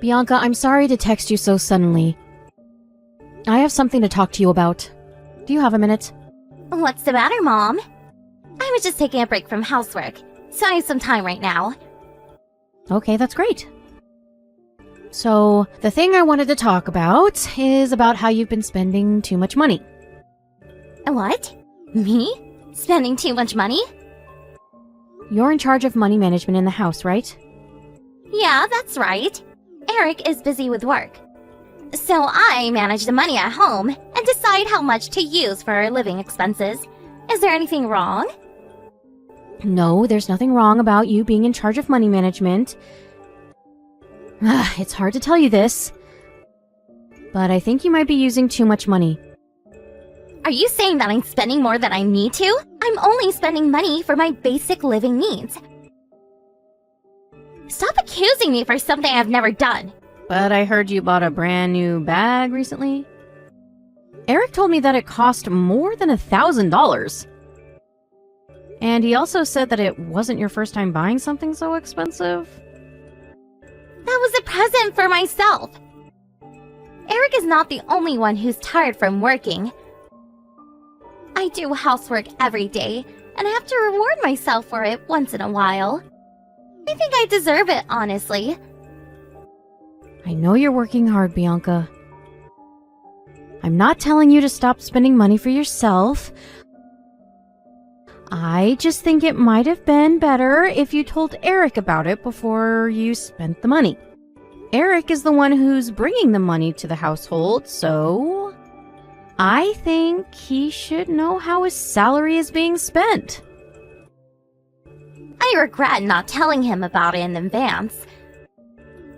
Bianca, I'm sorry to text you so suddenly. I have something to talk to you about. Do you have a minute? What's the matter, Mom? I was just taking a break from housework, so I have some time right now. Okay, that's great. So, the thing I wanted to talk about is about how you've been spending too much money. What? Me? Spending too much money? You're in charge of money management in the house, right? Yeah, that's right. Eric is busy with work. So I manage the money at home and decide how much to use for our living expenses. Is there anything wrong? No, there's nothing wrong about you being in charge of money management. It's hard to tell you this, but I think you might be using too much money. Are you saying that I'm spending more than I need to? I'm only spending money for my basic living needs. Stop accusing me for something I've never done. But I heard you bought a brand new bag recently. Eric told me that it cost more than $1,000. And he also said that it wasn't your first time buying something so expensive. That was a present for myself. Eric is not the only one who's tired from working. I do housework every day, and I have to reward myself for it once in a while. I think I deserve it, honestly. I know you're working hard, Bianca. I'm not telling you to stop spending money for yourself. I just think it might have been better if you told Eric about it before you spent the money. Eric is the one who's bringing the money to the household, so I think he should know how his salary is being spent. I regret not telling him about it in advance.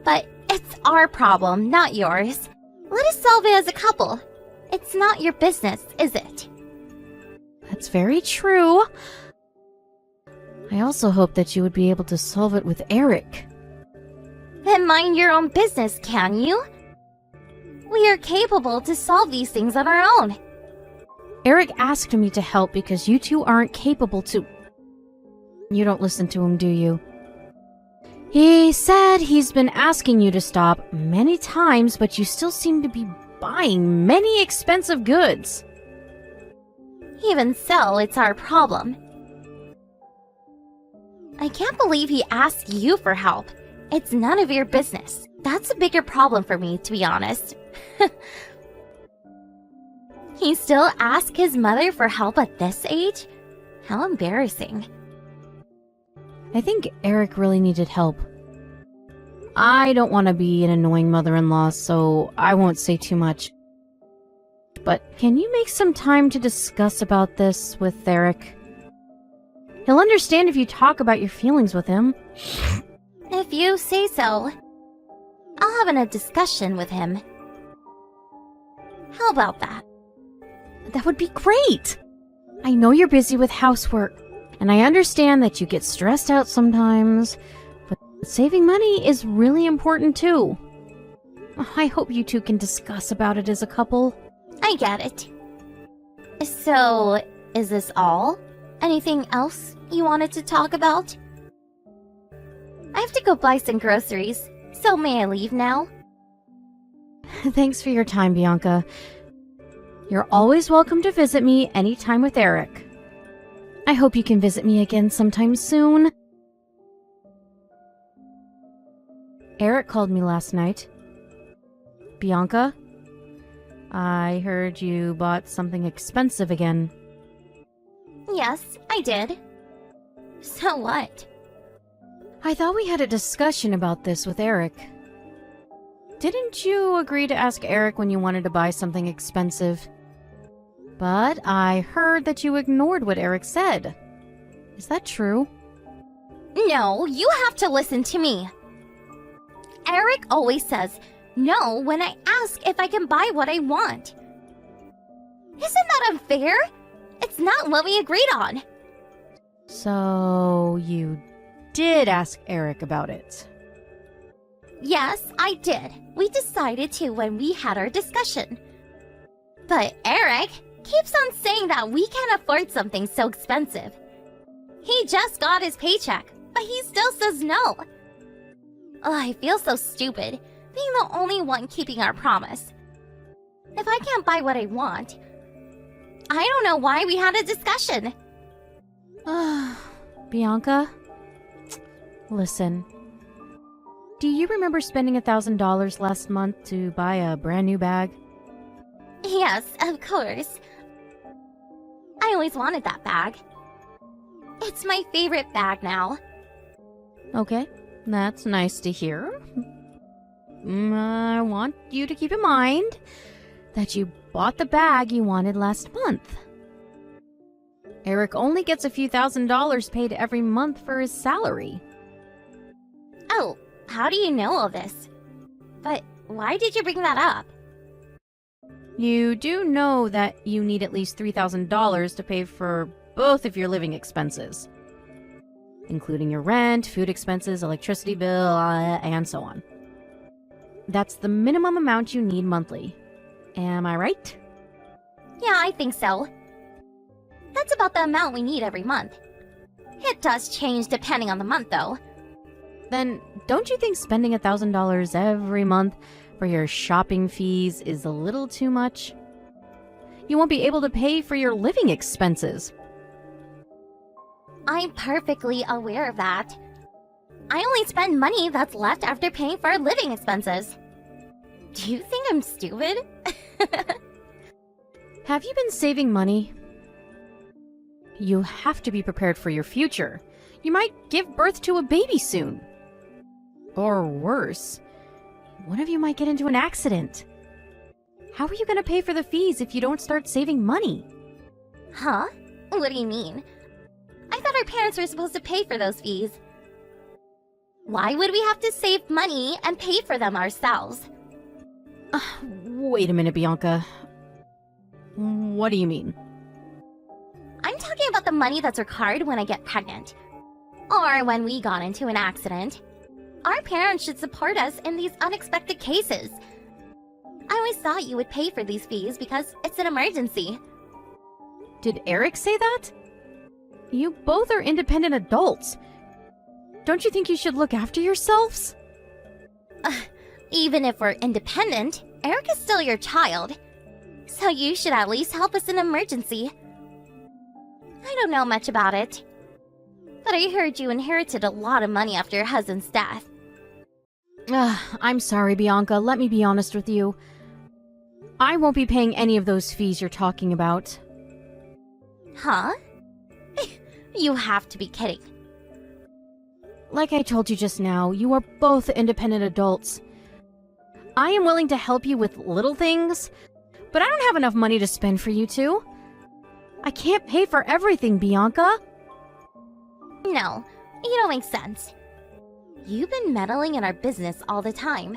But it's our problem, not yours. Let us solve it as a couple. It's not your business, is it? That's very true. I also hope that you would be able to solve it with Eric. Then mind your own business, can you? We are capable to solve these things on our own. Eric asked me to help because you two aren't capable to... You don't listen to him, do you? He said he's been asking you to stop many times, but you still seem to be buying many expensive goods. Even so, it's our problem. I can't believe he asked you for help. It's none of your business. That's a bigger problem for me, to be honest. He still asks his mother for help at this age? How embarrassing. I think Eric really needed help. I don't want to be an annoying mother-in-law, so I won't say too much. But can you make some time to discuss about this with Eric? He'll understand if you talk about your feelings with him. If you say so. I'll have a discussion with him. How about that? That would be great! I know you're busy with housework, and I understand that you get stressed out sometimes, but saving money is really important too. I hope you two can discuss about it as a couple. I get it. So, is this all? Anything else you wanted to talk about? I have to go buy some groceries, so may I leave now? Thanks for your time, Bianca. You're always welcome to visit me anytime with Eric. I hope you can visit me again sometime soon. Eric called me last night. Bianca, I heard you bought something expensive again. Yes, I did. So what? I thought we had a discussion about this with Eric. Didn't you agree to ask Eric when you wanted to buy something expensive? But I heard that you ignored what Eric said. Is that true? No, you have to listen to me. Eric always says no when I ask if I can buy what I want. Isn't that unfair? It's not what we agreed on. So you did ask Eric about it? Yes, I did. We decided to when we had our discussion. But Eric keeps on saying that we can't afford something so expensive. He just got his paycheck, but he still says no. Oh, I feel so stupid, being the only one keeping our promise. If I can't buy what I want, I don't know why we had a discussion. Bianca? Listen. Do you remember spending $1,000 last month to buy a brand new bag? Yes, of course. I always wanted that bag. It's my favorite bag now. Okay, that's nice to hear. I want you to keep in mind that you bought the bag you wanted last month. Eric only gets a few $1,000s paid every month for his salary. Oh, how do you know all this? But why did you bring that up? You do know that you need at least $3,000 to pay for both of your living expenses, including your rent, food expenses, electricity bill, and so on. That's the minimum amount you need monthly. Am I right? Yeah, I think so. That's about the amount we need every month. It does change depending on the month, though. Then don't you think spending $1,000 every month for your shopping fees is a little too much? You won't be able to pay for your living expenses. I'm perfectly aware of that. I only spend money that's left after paying for our living expenses. Do you think I'm stupid? Have you been saving money? You have to be prepared for your future. You might give birth to a baby soon. Or worse, one of you might get into an accident. How are you going to pay for the fees if you don't start saving money? Huh? What do you mean? I thought our parents were supposed to pay for those fees. Why would we have to save money and pay for them ourselves? Wait a minute, Bianca. What do you mean? I'm talking about the money that's required when I get pregnant. Or when we got into an accident. Our parents should support us in these unexpected cases. I always thought you would pay for these fees because it's an emergency. Did Eric say that? You both are independent adults. Don't you think you should look after yourselves? Even if we're independent, Eric is still your child. So you should at least help us in an emergency. I don't know much about it, but I heard you inherited a lot of money after your husband's death. I'm sorry, Bianca. Let me be honest with you. I won't be paying any of those fees you're talking about. Huh? You have to be kidding. Like I told you just now, you are both independent adults. I am willing to help you with little things, but I don't have enough money to spend for you two. I can't pay for everything, Bianca. No, you don't make sense. You've been meddling in our business all the time.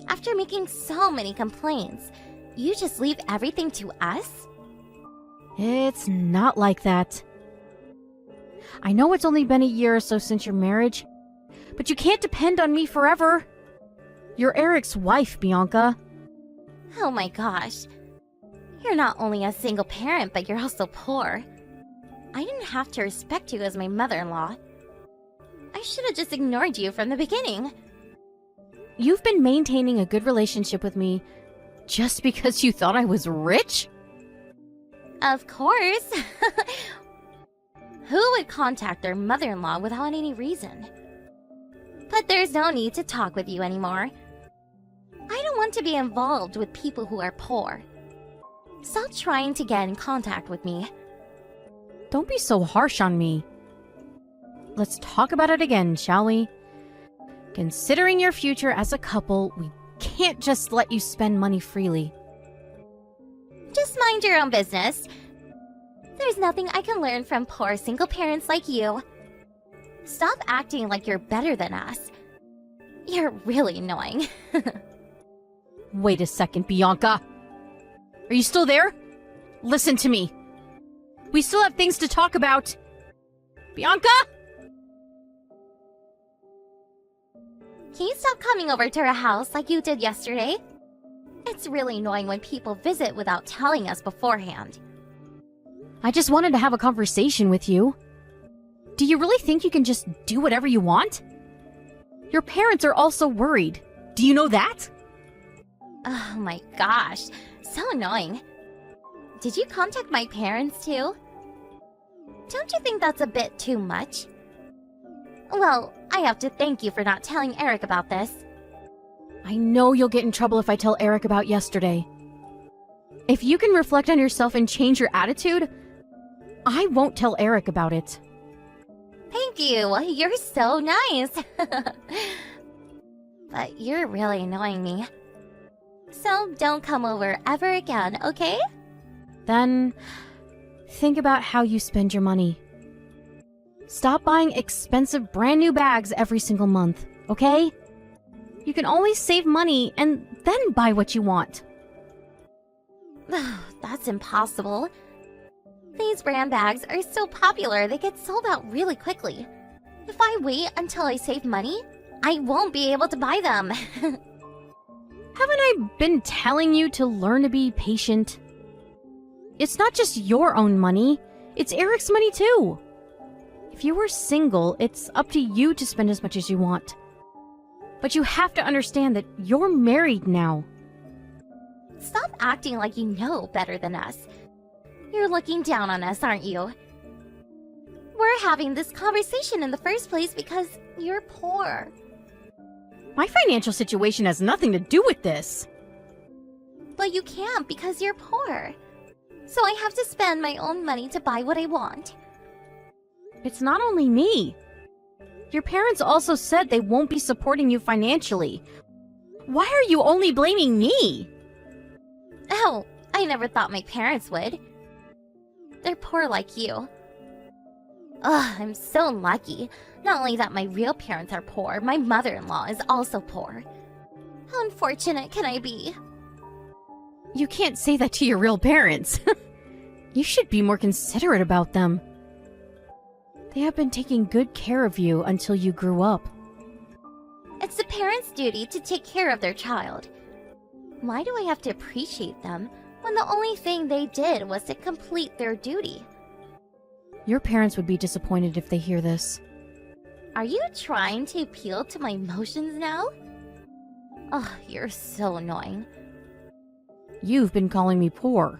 After making so many complaints, you just leave everything to us? It's not like that. I know it's only been a year or so since your marriage, but you can't depend on me forever. You're Eric's wife, Bianca. Oh my gosh. You're not only a single parent, but you're also poor. I didn't have to respect you as my mother-in-law. I should have just ignored you from the beginning. You've been maintaining a good relationship with me just because you thought I was rich? Of course. Who would contact their mother-in-law without any reason? But there's no need to talk with you anymore. I don't want to be involved with people who are poor. Stop trying to get in contact with me. Don't be so harsh on me. Let's talk about it again, shall we? Considering your future as a couple, we can't just let you spend money freely. Just mind your own business. There's nothing I can learn from poor single parents like you. Stop acting like you're better than us. You're really annoying. Wait a second, Bianca. Are you still there? Listen to me. We still have things to talk about. Bianca? Can you stop coming over to our house like you did yesterday? It's really annoying when people visit without telling us beforehand. I just wanted to have a conversation with you. Do you really think you can just do whatever you want? Your parents are also worried. Do you know that? Oh my gosh, so annoying. Did you contact my parents too? Don't you think that's a bit too much? Well, I have to thank you for not telling Eric about this. I know you'll get in trouble if I tell Eric about yesterday. If you can reflect on yourself and change your attitude, I won't tell Eric about it. Thank you, you're so nice. But you're really annoying me. So don't come over ever again, okay? Then, think about how you spend your money. Stop buying expensive brand new bags every single month, okay? You can always save money and then buy what you want. That's impossible. These brand bags are so popular they get sold out really quickly. If I wait until I save money, I won't be able to buy them. Haven't I been telling you to learn to be patient? It's not just your own money, it's Eric's money too. If you were single, it's up to you to spend as much as you want. But you have to understand that you're married now. Stop acting like you know better than us. You're looking down on us, aren't you? We're having this conversation in the first place because you're poor. My financial situation has nothing to do with this. But you can't because you're poor. So I have to spend my own money to buy what I want. It's not only me. Your parents also said they won't be supporting you financially. Why are you only blaming me? Oh, I never thought my parents would. They're poor like you. Ugh, I'm so lucky. Not only that my real parents are poor, my mother-in-law is also poor. How unfortunate can I be? You can't say that to your real parents. You should be more considerate about them. They have been taking good care of you until you grew up. It's the parents' duty to take care of their child. Why do I have to appreciate them when the only thing they did was to complete their duty? Your parents would be disappointed if they hear this. Are you trying to appeal to my emotions now? Oh, you're so annoying. You've been calling me poor.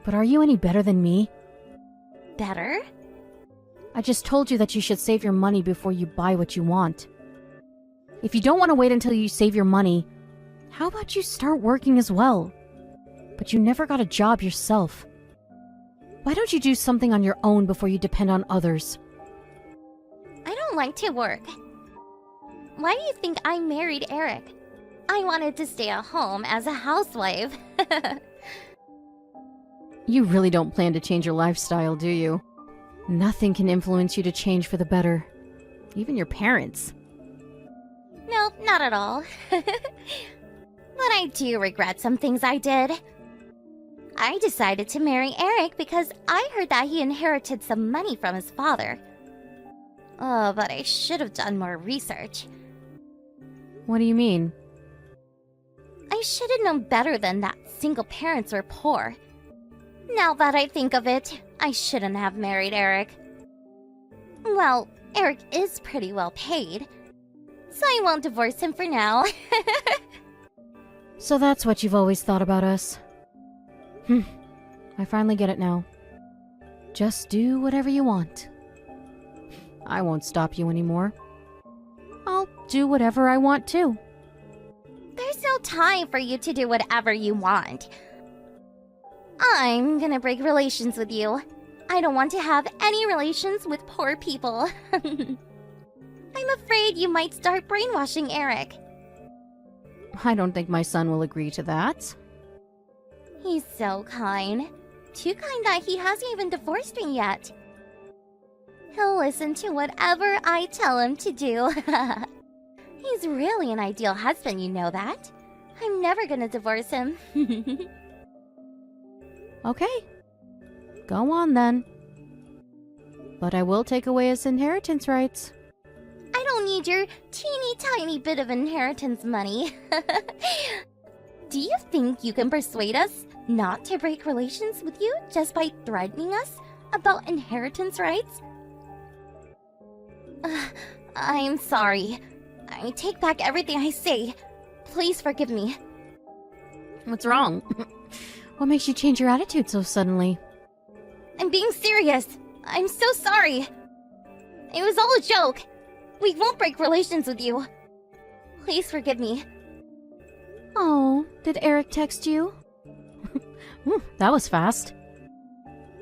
But are you any better than me? Better? I just told you that you should save your money before you buy what you want. If you don't want to wait until you save your money, how about you start working as well? But you never got a job yourself. Why don't you do something on your own before you depend on others? I don't like to work. Why do you think I married Eric? I wanted to stay at home as a housewife. You really don't plan to change your lifestyle, do you? Nothing can influence you to change for the better. Even your parents. No, not at all. But I do regret some things I did. I decided to marry Eric because I heard that he inherited some money from his father. Oh, but I should have done more research. What do you mean? I should have known better than that single parents were poor. Now that I think of it, I shouldn't have married Eric. Well, Eric is pretty well paid, so I won't divorce him for now. So that's what you've always thought about us. I finally get it now. Just do whatever you want. I won't stop you anymore. I'll do whatever I want too. There's no time for you to do whatever you want. I'm gonna break relations with you. I don't want to have any relations with poor people. I'm afraid you might start brainwashing Eric. I don't think my son will agree to that. He's so kind. Too kind that he hasn't even divorced me yet. He'll listen to whatever I tell him to do. He's really an ideal husband, you know that. I'm never gonna divorce him. Okay. Go on then. But I will take away his inheritance rights. I don't need your teeny tiny bit of inheritance money. Do you think you can persuade us not to break relations with you just by threatening us about inheritance rights? I'm sorry. I take back everything I say. Please forgive me. What's wrong? What makes you change your attitude so suddenly? I'm being serious. I'm so sorry. It was all a joke. We won't break relations with you. Please forgive me. Oh, did Eric text you? That was fast.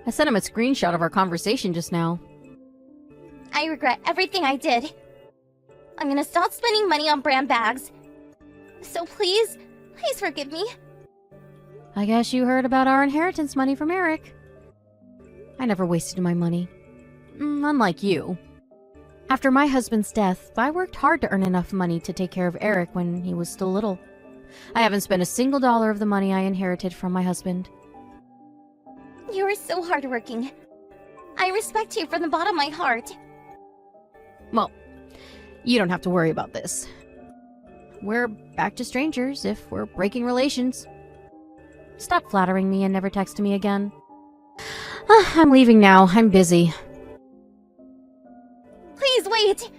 I sent him a screenshot of our conversation just now. I regret everything I did. I'm gonna stop spending money on brand bags. So please forgive me. I guess you heard about our inheritance money from Eric. I never wasted my money. Unlike you. After my husband's death, I worked hard to earn enough money to take care of Eric when he was still little. I haven't spent a single dollar of the money I inherited from my husband. You are so hardworking. I respect you from the bottom of my heart. Well, you don't have to worry about this. We're back to strangers if we're breaking relations. Stop flattering me and never text me again. I'm leaving now. I'm busy. Please wait.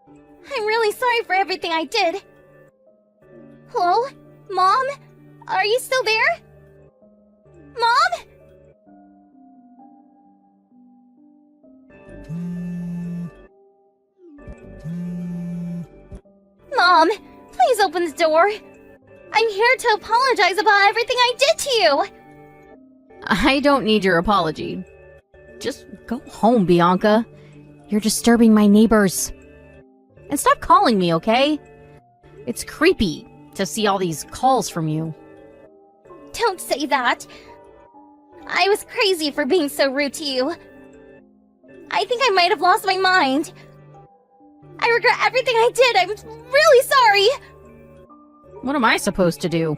I'm really sorry for everything I did. Hello? Mom? Are you still there? Mom? Mom, please open the door. I'm here to apologize about everything I did to you. I don't need your apology. Just go home, Bianca. You're disturbing my neighbors. And stop calling me, okay? It's creepy to see all these calls from you. Don't say that. I was crazy for being so rude to you. I think I might have lost my mind. I regret everything I did. I'm really sorry. What am I supposed to do?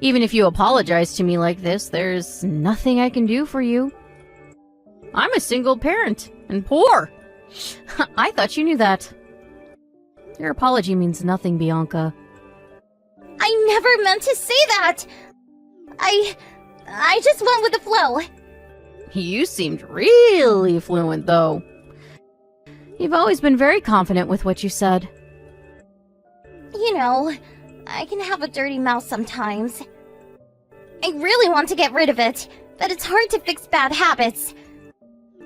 Even if you apologize to me like this, there's nothing I can do for you. I'm a single parent and poor. I thought you knew that. Your apology means nothing, Bianca. I never meant to say that. I just went with the flow. You seemed really fluent, though. You've always been very confident with what you said. You know, I can have a dirty mouth sometimes. I really want to get rid of it, but it's hard to fix bad habits.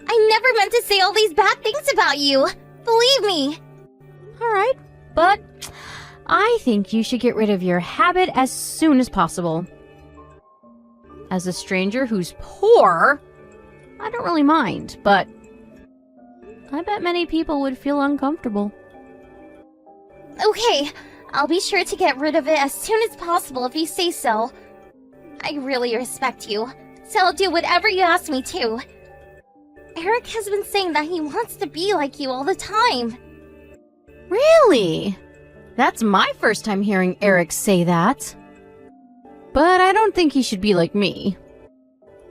I never meant to say all these bad things about you. Believe me. Alright, but I think you should get rid of your habit as soon as possible. As a stranger who's poor, I don't really mind, but I bet many people would feel uncomfortable. Okay, I'll be sure to get rid of it as soon as possible if you say so. I really respect you, so I'll do whatever you ask me to. Eric has been saying that he wants to be like you all the time. Really? That's my first time hearing Eric say that. But I don't think he should be like me.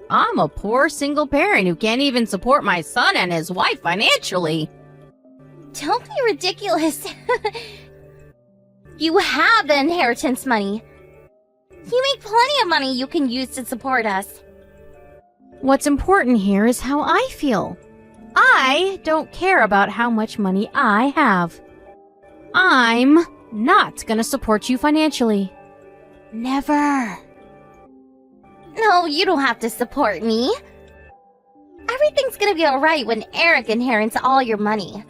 I'm a poor single parent who can't even support my son and his wife financially. Don't be ridiculous. You have the inheritance money. You make plenty of money you can use to support us. What's important here is how I feel. I don't care about how much money I have. I'm not gonna support you financially. Never. No, you don't have to support me. Everything's gonna be alright when Eric inherits all your money.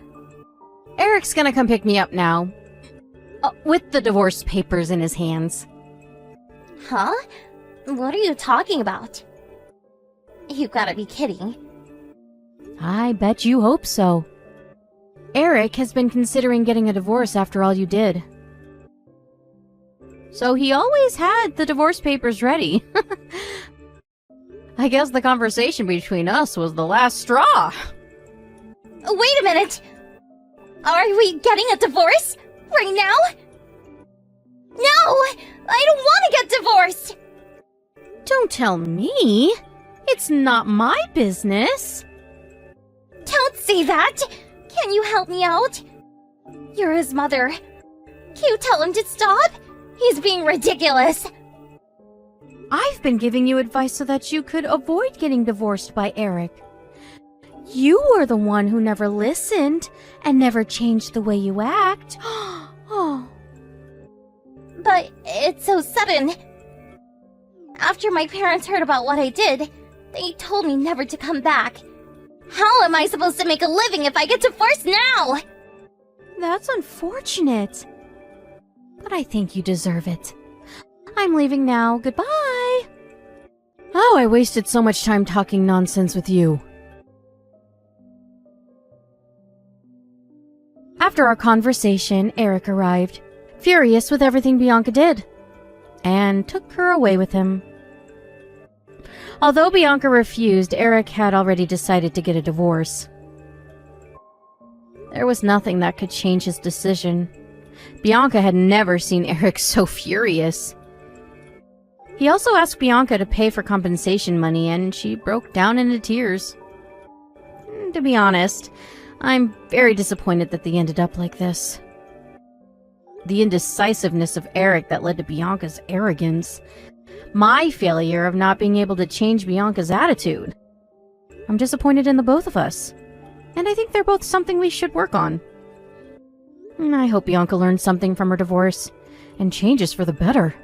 Eric's gonna come pick me up now. With the divorce papers in his hands. Huh? What are you talking about? You gotta be kidding. I bet you hope so. Eric has been considering getting a divorce after all you did. So he always had the divorce papers ready. I guess the conversation between us was the last straw. Wait a minute! Are we getting a divorce? Right now? No! I don't want to get divorced! Don't tell me. It's not my business. Don't say that! Can you help me out? You're his mother. Can you tell him to stop? He's being ridiculous. I've been giving you advice so that you could avoid getting divorced by Eric. You were the one who never listened and never changed the way you act. Oh. But it's so sudden. After my parents heard about what I did, they told me never to come back. How am I supposed to make a living if I get divorced now? That's unfortunate. But I think you deserve it. I'm leaving now. Goodbye. Oh, I wasted so much time talking nonsense with you. After our conversation, Eric arrived, furious with everything Bianca did, and took her away with him. Although Bianca refused, Eric had already decided to get a divorce. There was nothing that could change his decision. Bianca had never seen Eric so furious. He also asked Bianca to pay for compensation money, and she broke down into tears. To be honest, I'm very disappointed that they ended up like this. The indecisiveness of Eric that led to Bianca's arrogance. My failure of not being able to change Bianca's attitude. I'm disappointed in the both of us. And I think they're both something we should work on. I hope Bianca learns something from her divorce and changes for the better.